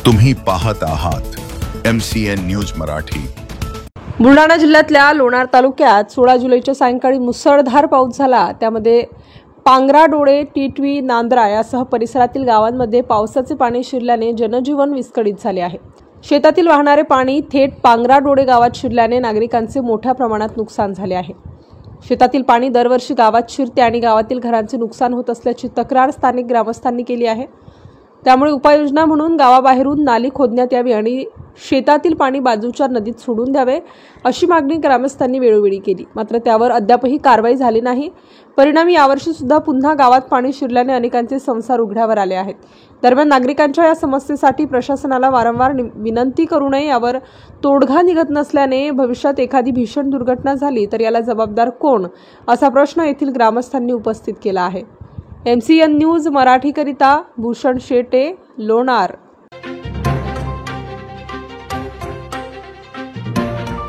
तुम्ही पाहत आहात MCN न्यूज मराठी। बुलढाणा जिल्ह्यातल्या लोणार तालुक्यात 16 जुलैच्या सायंकाळी मुसळधार पाऊस झाला। त्यामध्ये पांगरा, डोळे, टिटवी, नांद्रा यासह परिसरातील गावांमध्ये पावसाचे पाणी शिरल्याने जनजीवन विस्कळीत झाले आहे। शेतातील वाहणारे पाणी थेट पांगरा, डोळे गावात शिरल्याने नागरिकांचे मोठ्या प्रमाणात नुकसान झाले आहे। शेतातील पाणी दरवर्षी गावात शिरते आणि गावातील घरांचे नुकसान होत असल्याची तक्रार स्थानिक ग्रामस्थांनी केली आहे। त्यामुळे उपाययोजना म्हणून गावाबाहेरून नाली खोदण्यात यावी आणि शेतातील पाणी बाजूच्या नदीत सोडून द्यावे अशी मागणी ग्रामस्थांनी वेळोवेळी केली, मात्र त्यावर अद्यापही कारवाई झाली नाही। परिणामी यावर्षी सुद्धा पुन्हा गावात पाणी शिरल्याने अनेकांचे संसार उघड्यावर आले आहेत। दरम्यान नागरिकांच्या या समस्येसाठी प्रशासनाला वारंवार विनंती करू नये, यावर तोडगा निघत नसल्याने भविष्यात एखादी भीषण दुर्घटना झाली तर याला जबाबदार कोण असा प्रश्न येथील ग्रामस्थांनी उपस्थित केला आहे। MCN न्यूज मराठीकरिता भूषण शेटे, लोणार।